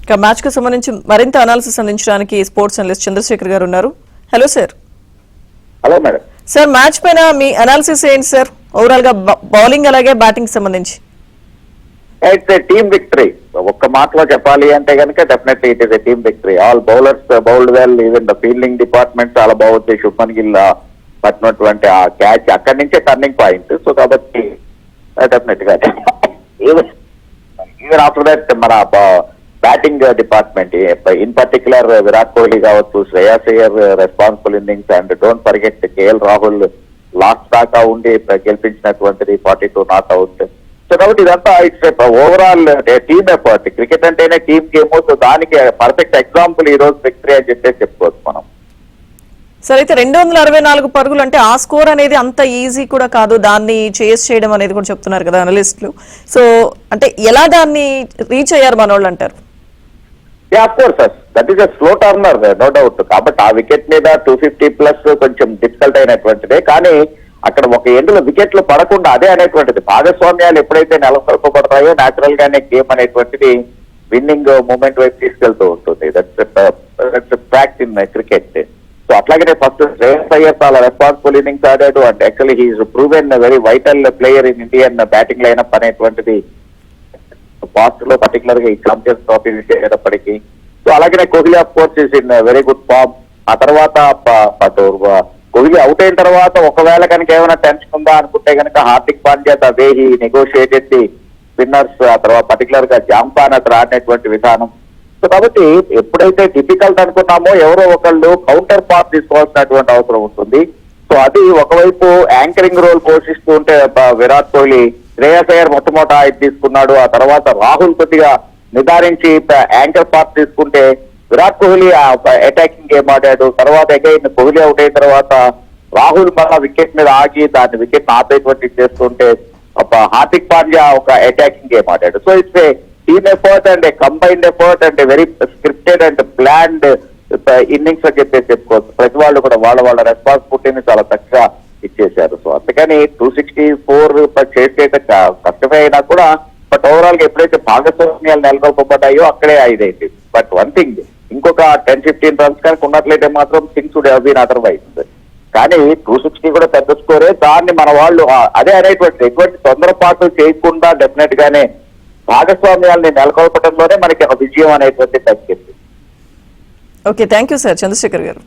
ఇక మ్యాచ్ కు సంబంధించి మరింత అనాలిసిస్ అందించడానికి స్పోర్ట్స్ అనలిస్ట్ చంద్రశేఖర్ గారు ఉన్నారు. Hello sir. Hello madam. Sir match పైన మీ అనాలిసిస్ ఏంటి సార్? ఓవరాల్ గా బౌలింగ్ అలాగే బ్యాటింగ్ సంబంధించి. It's a team victory. ఒక్క మాటలో చెప్పాలి అంటే కనుక definitely it is a team victory. All bowlers bowled well, even the fielding department చాలా బాగుంది. శుభ్మన్ గిల్ పట్టినటువంటి ఆ క్యాచ్ అక్కడి నుంచే టర్నింగ్ పాయింట్. సో కాబట్టి డెఫినెట్ గా ఈవెన్ ఆఫ్టర్ దట్ మన batting department in particular Virat Kohli కావచ్చు, Shreyas Iyer responsible innings and don't forget KL Rahul last దాకా ఉండి గెలిపించినటువంటిది 42 నాట్ అవుట్. సో కాబట్టి ఇదంతా it's overall team effort. Cricket అంటేనే టీమ్ గేమ్. సో దానికి పర్ఫెక్ట్ ఎగ్జాంపుల్ ఈ రోజు విక్టరీ అని చెప్పేసి చెప్పుకోవచ్చు మనం. సరే, అయితే 264 పరుగులు అంటే ఆ స్కోర్ అనేది అంత ఈజీ కూడా కాదు. దాన్ని చేస్ చేయడం అనేది కూడా చెప్తున్నారు కదా అనలిస్టులు. సో అంటే ఎలా దాన్ని రీచ్ అయ్యారు మనోళ్ళు అంటారు? Of course that is a slow turner, no doubt. కాబట్టి ఆ వికెట్ మీద 250 ప్లస్ కొంచెం డిఫికల్ట్ అయినటువంటిదే. కానీ అక్కడ ఒక ఎండులో వికెట్లు పడకుండా అదే అనేటువంటిది భాగస్వామ్యాలు ఎప్పుడైతే నెలకొల్పబడతాయో న్యాచురల్ గానే గేమ్ అనేటువంటిది విన్నింగ్ మూమెంట్ వైపు తీసుకెళ్తూ ఉంటుంది. That's fact in cricket. So అట్లాగే ఫస్ట్ శ్రేయస్ అయ్యర్ చాలా రెస్పాన్సిబుల్ ఇన్నింగ్స్ ఆడాడు. And actually he is proven very vital player in Indian batting lineup అనేటువంటిది పాస్ట్ లో పర్టికులర్ గా ఈ ఛాంపియన్స్ ట్రోఫీ చేసేటప్పటికి. సో అలాగే Kohli of course is in very good form. ఆ తర్వాత కోహ్లీ అవుట్ అయిన తర్వాత ఒకవేళ కనుక ఏమైనా టెన్షన్ ఉందా అనుకుంటే కనుక Hardik Pandya the way he negotiated the spinners, ఆ తర్వాత పర్టికులర్ గా జాంపాన్ అతను ఆడినటువంటి విధానం. సో కాబట్టి ఎప్పుడైతే డిఫికల్ట్ అనుకున్నామో ఎవరో ఒకళ్ళు కౌంటర్ పార్ట్ తీసుకోవాల్సినటువంటి అవసరం ఉంటుంది. సో అది ఒకవైపు యాంకరింగ్ రోల్ పోషిస్తూ ఉంటే విరాట్ కోహ్లీ, శ్రేయస్ అయ్యర్ మొట్టమొదట ఇది తీసుకున్నాడు. ఆ తర్వాత రాహుల్ కొద్దిగా నిదారించి యాంకర్ పార్ట్ తీసుకుంటే విరాట్ కోహ్లీ అటాకింగ్ గేమ్ ఆడాడు. తర్వాత అగైన్ కోహ్లీ అవుట్ అయిన తర్వాత రాహుల్ మళ్ళా వికెట్ మీద ఆగి దాన్ని వికెట్ ఆపేటువంటి చేస్తుంటే హార్దిక్ పాండ్యా ఒక అటాకింగ్ గేమ్ ఆడాడు. So it's a team effort and combined effort and very scripted and planned innings అని చెప్పేసి చెప్పుకోవచ్చు. ప్రతి వాళ్ళు కూడా వాళ్ళ రెస్పాన్సిబిలిటీని చాలా చక్కగా ఇచ్చేశారు. సో అందుకని 264 చేసే కష్టమే అయినా కూడా బట్ ఓవరాల్ గా ఎప్పుడైతే భాగస్వామ్యాలు నెలకొల్పబడ్డాయో అక్కడే ఐదైంది. బట్ వన్ థింగ్, ఇంకొక 10-15 రన్స్ కనుక ఉన్నట్లయితే మాత్రం things would have been otherwise. కానీ 260 కూడా పెద్ద స్కోరే. దాన్ని మన వాళ్ళు అదే అనేటువంటి ఎటువంటి తొందరపాటు చేయకుండా డెఫినెట్ గానే భాగస్వామ్యాలని నెలకొల్పడంలోనే మనకి ఒక విజయం అనేటువంటి తగ్గింది. Okay, thank you sir Chandrashekar గారు.